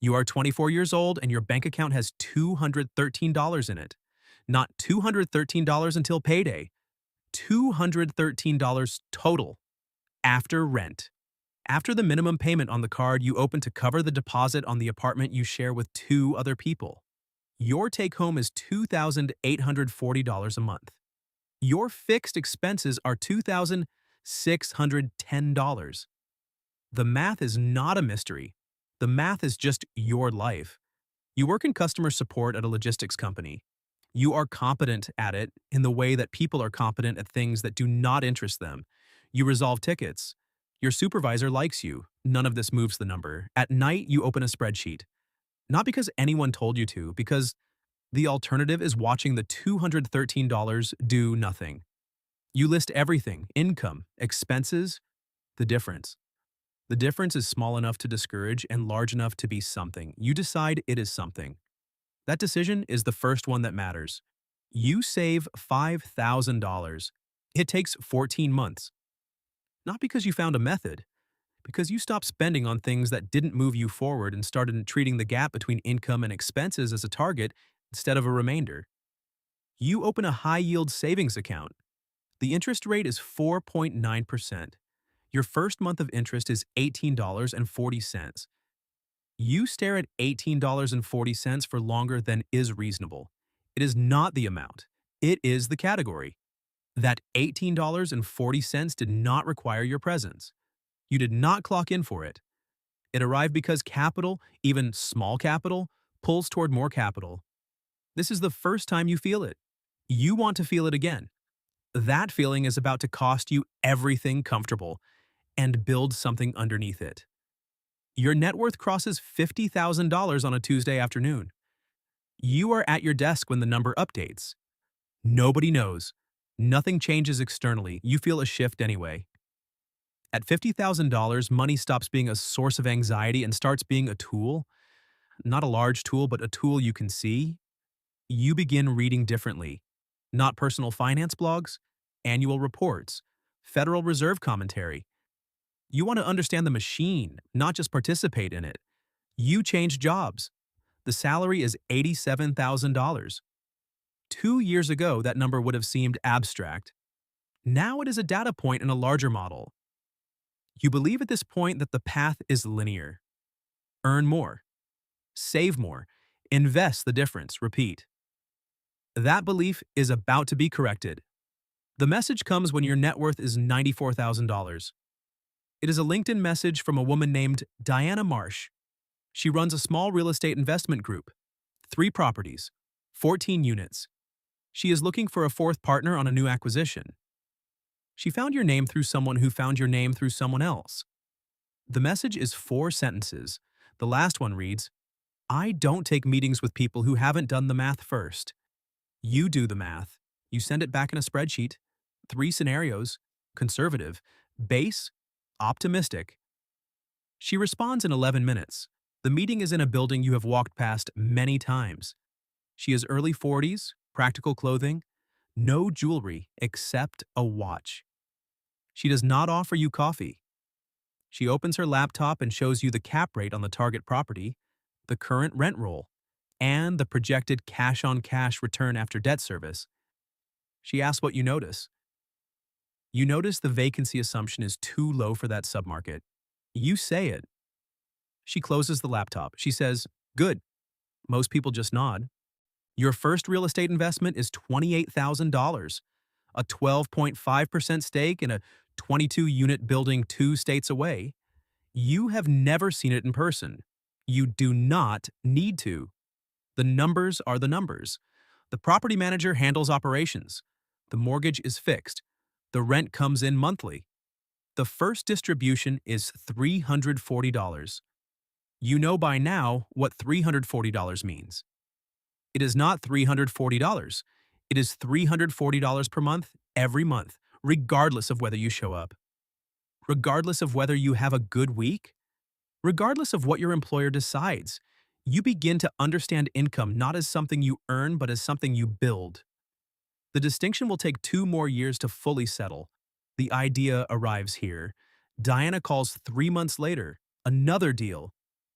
You are 24 years old and your bank account has $213 in it. Not $213 until payday, $213 total after rent. After the minimum payment on the card you open to cover the deposit on the apartment you share with two other people. Your take home is $2,840 a month. Your fixed expenses are $2,610. The math is not a mystery. The math is just your life. You work in customer support at a logistics company. You are competent at it in the way that people are competent at things that do not interest them. You resolve tickets. Your supervisor likes you. None of this moves the number. At night, you open a spreadsheet. Not because anyone told you to, because the alternative is watching the $213 do nothing. You list everything: income, expenses, the difference. The difference is small enough to discourage and large enough to be something. You decide it is something. That decision is the first one that matters. You save $5,000. It takes 14 months. Not because you found a method, because you stopped spending on things that didn't move you forward and started treating the gap between income and expenses as a target instead of a remainder. You open a high-yield savings account. The interest rate is 4.9%. Your first month of interest is $18.40. You stare at $18.40 for longer than is reasonable. It is not the amount. It is the category. That $18.40 did not require your presence. You did not clock in for it. It arrived because capital, even small capital, pulls toward more capital. This is the first time you feel it. You want to feel it again. That feeling is about to cost you everything comfortable and build something underneath it. Your net worth crosses $50,000 on a Tuesday afternoon. You are at your desk when the number updates. Nobody knows. Nothing changes externally. You feel a shift anyway. At $50,000, money stops being a source of anxiety and starts being a tool. Not a large tool, but a tool you can see. You begin reading differently. Not personal finance blogs, annual reports, Federal Reserve commentary. You want to understand the machine, not just participate in it. You change jobs. The salary is $87,000. 2 years ago, that number would have seemed abstract. Now it is a data point in a larger model. You believe at this point that the path is linear. Earn more. Save more. Invest the difference. Repeat. That belief is about to be corrected. The message comes when your net worth is $94,000. It is a LinkedIn message from a woman named Diana Marsh. She runs a small real estate investment group. 3 properties, 14 units. She is looking for a 4th partner on a new acquisition. She found your name through someone who found your name through someone else. The message is 4 sentences. The last one reads, "I don't take meetings with people who haven't done the math first." You do the math. You send it back in a spreadsheet. 3 scenarios: conservative, base, optimistic. She responds in 11 minutes. The meeting is in a building you have walked past many times. She is early 40s, practical clothing, no jewelry except a watch. She does not offer you coffee. She opens her laptop and shows you the cap rate on the target property, the current rent roll, and the projected cash-on-cash return after debt service. She asks what you notice. You notice the vacancy assumption is too low for that submarket. You say it. She closes the laptop. She says, "Good." Most people just nod. Your first real estate investment is $28,000, a 12.5% stake in a 22-unit building 2 states away. You have never seen it in person. You do not need to. The numbers are the numbers. The property manager handles operations. The mortgage is fixed. The rent comes in monthly. The first distribution is $340. You know by now what $340 means. It is not $340. It is $340 per month, every month, regardless of whether you show up. Regardless of whether you have a good week. Regardless of what your employer decides. You begin to understand income not as something you earn, but as something you build. The distinction will take 2 more years to fully settle. The idea arrives here. Diana calls 3 months later. Another deal.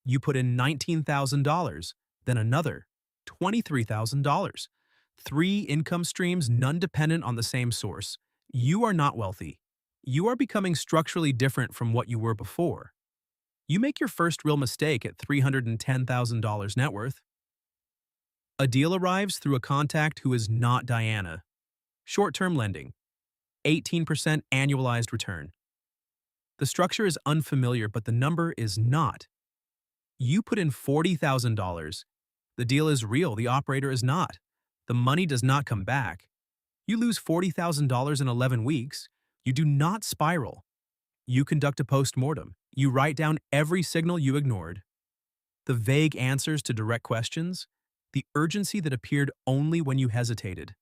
You put in $19,000, then another $23,000. Three income streams, none dependent on the same source. You are not wealthy. You are becoming structurally different from what you were before. You make your first real mistake at $310,000 net worth. A deal arrives through a contact who is not Diana. Short-term lending, 18% annualized return. The structure is unfamiliar, but the number is not. You put in $40,000. The deal is real, the operator is not. The money does not come back. You lose $40,000 in 11 weeks. You do not spiral. You conduct a post-mortem. You write down every signal you ignored. The vague answers to direct questions. The urgency that appeared only when you hesitated.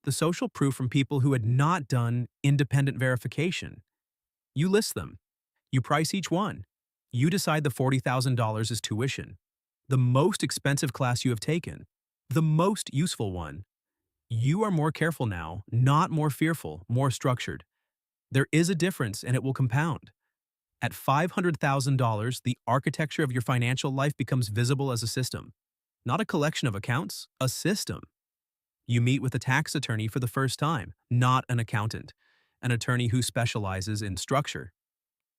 The social proof from people who had not done independent verification. You list them. You price each one. You decide the $40,000 is tuition. The most expensive class you have taken. The most useful one. You are more careful now, not more fearful, more structured. There is a difference and it will compound. At $500,000, the architecture of your financial life becomes visible as a system. Not a collection of accounts, a system. You meet with a tax attorney for the first time, not an accountant, an attorney who specializes in structure.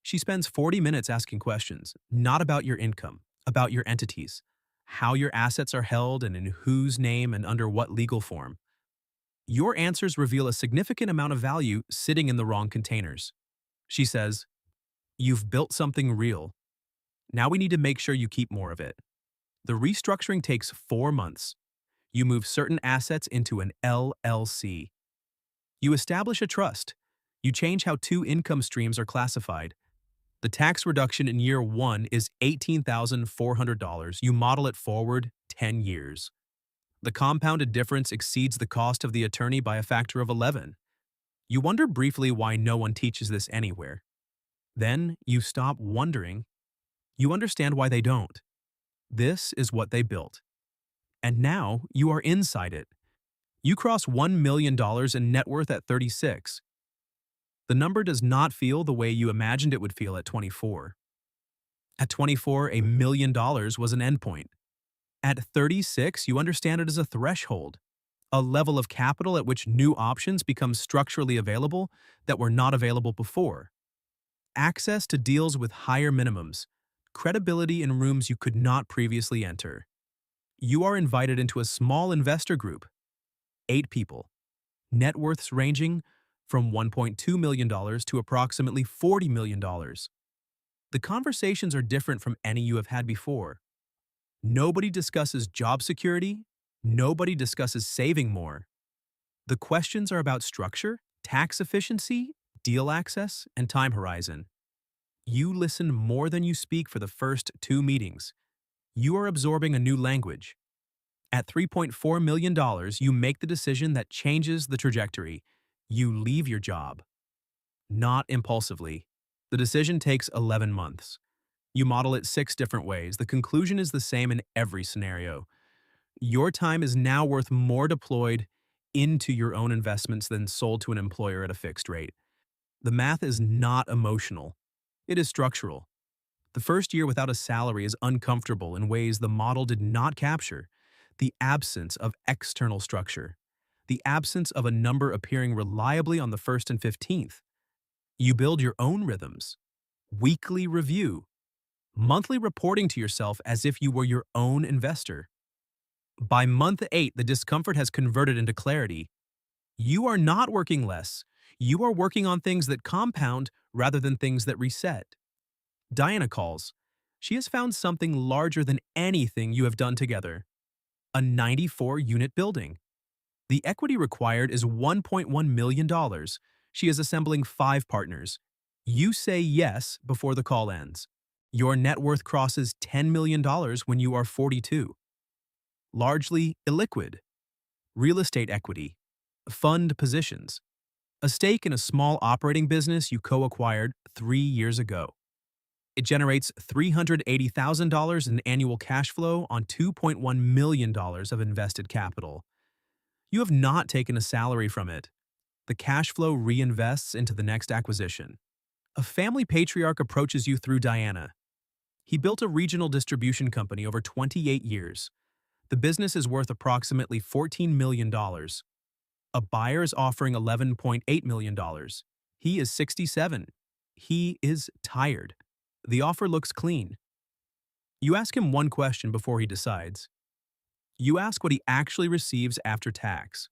She spends 40 minutes asking questions, not about your income, about your entities, how your assets are held and in whose name and under what legal form. Your answers reveal a significant amount of value sitting in the wrong containers. She says, "You've built something real. Now we need to make sure you keep more of it." The restructuring takes 4 months. You move certain assets into an LLC. You establish a trust. You change how two income streams are classified. The tax reduction in year 1 is $18,400. You model it forward 10 years. The compounded difference exceeds the cost of the attorney by a factor of 11. You wonder briefly why no one teaches this anywhere. Then you stop wondering. You understand why they don't. This is what they built. And now you are inside it. You cross $1 million in net worth at 36. The number does not feel the way you imagined it would feel at 24. At 24, $1 million was an endpoint. At 36, you understand it as a threshold, a level of capital at which new options become structurally available that were not available before. Access to deals with higher minimums, credibility in rooms you could not previously enter. You are invited into a small investor group, 8 people, net worths ranging from $1.2 million to approximately $40 million. The conversations are different from any you have had before. Nobody discusses job security. Nobody discusses saving more. The questions are about structure, tax efficiency, deal access, and time horizon. You listen more than you speak for the first 2 meetings. You are absorbing a new language. At $3.4 million, you make the decision that changes the trajectory. You leave your job. Not impulsively. The decision takes 11 months. You model it 6 different ways. The conclusion is the same in every scenario. Your time is now worth more deployed into your own investments than sold to an employer at a fixed rate. The math is not emotional. It is structural. The first year without a salary is uncomfortable in ways the model did not capture. The absence of external structure. The absence of a number appearing reliably on the 1st and 15th. You build your own rhythms. Weekly review. Monthly reporting to yourself as if you were your own investor. By month 8, the discomfort has converted into clarity. You are not working less. You are working on things that compound rather than things that reset. Diana calls. She has found something larger than anything you have done together. A 94-unit building. The equity required is $1.1 million. She is assembling 5 partners. You say yes before the call ends. Your net worth crosses $10 million when you are 42. Largely illiquid. Real estate equity. Fund positions. A stake in a small operating business you co-acquired 3 years ago. It generates $380,000 in annual cash flow on $2.1 million of invested capital. You have not taken a salary from it. The cash flow reinvests into the next acquisition. A family patriarch approaches you through Diana. He built a regional distribution company over 28 years. The business is worth approximately $14 million. dollars. A buyer is offering $11.8 million. dollars. He is 67. He is tired. The offer looks clean. You ask him one question before he decides. You ask what he actually receives after tax.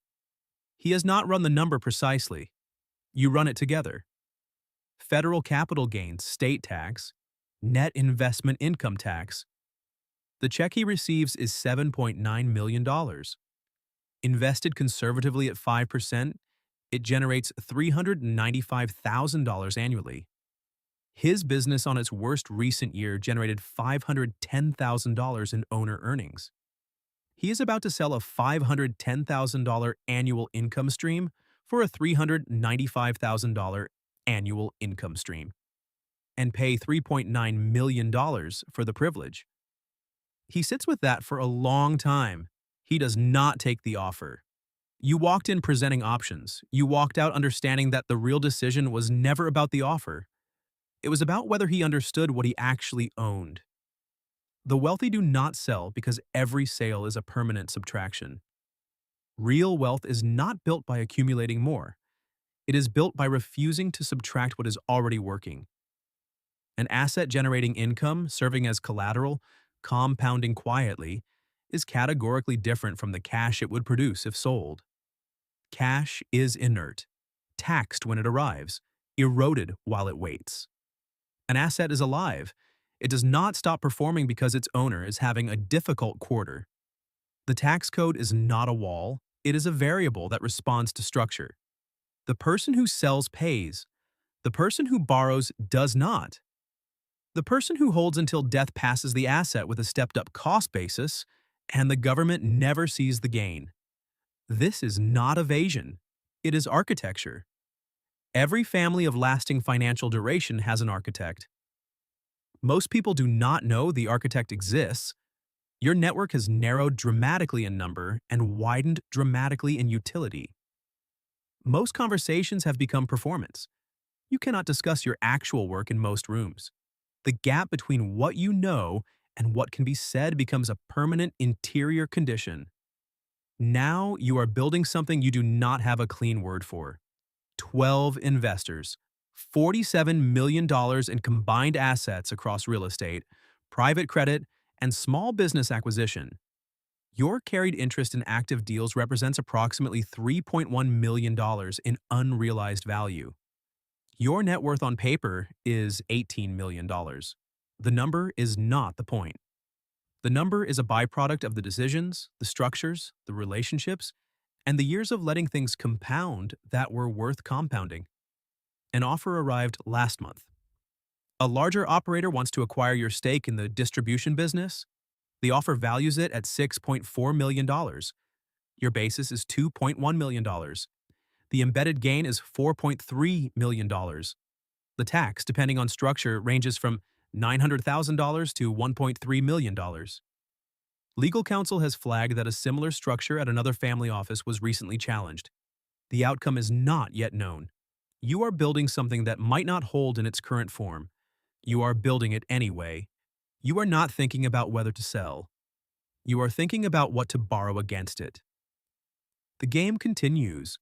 He has not run the number precisely. You run it together. Federal capital gains, state tax, net investment income tax. The check he receives is $7.9 million. dollars. Invested conservatively at 5%, it generates $395,000 annually. His business on its worst recent year generated $510,000 in owner earnings. He is about to sell a $510,000 annual income stream for a $395,000 annual income stream and pay $3.9 million for the privilege. He sits with that for a long time. He does not take the offer. You walked in presenting options. You walked out understanding that the real decision was never about the offer. It was about whether he understood what he actually owned. The wealthy do not sell because every sale is a permanent subtraction. Real wealth is not built by accumulating more. It is built by refusing to subtract what is already working. An asset generating income, serving as collateral, compounding quietly, is categorically different from the cash it would produce if sold. Cash is inert, taxed when it arrives, eroded while it waits. An asset is alive. It does not stop performing because its owner is having a difficult quarter. The tax code is not a wall, it is a variable that responds to structure. The person who sells pays. The person who borrows does not. The person who holds until death passes the asset with a stepped-up cost basis, and the government never sees the gain. This is not evasion. It is architecture. Every family of lasting financial duration has an architect. Most people do not know the architect exists. Your network has narrowed dramatically in number and widened dramatically in utility. Most conversations have become performance. You cannot discuss your actual work in most rooms. The gap between what you know and what can be said becomes a permanent interior condition. Now you are building something you do not have a clean word for. 12 investors, $47 million in combined assets across real estate, private credit, and small business acquisition. Your carried interest in active deals represents approximately $3.1 million in unrealized value. Your net worth on paper is $18 million. The number is not the point. The number is a byproduct of the decisions, the structures, the relationships, and the years of letting things compound that were worth compounding. An offer arrived last month. A larger operator wants to acquire your stake in the distribution business. The offer values it at $6.4 million. Your basis is $2.1 million. The embedded gain is $4.3 million. The tax, depending on structure, ranges from $900,000 to $1.3 million. Legal counsel has flagged that a similar structure at another family office was recently challenged. The outcome is not yet known. You are building something that might not hold in its current form. You are building it anyway. You are not thinking about whether to sell. You are thinking about what to borrow against it. The game continues.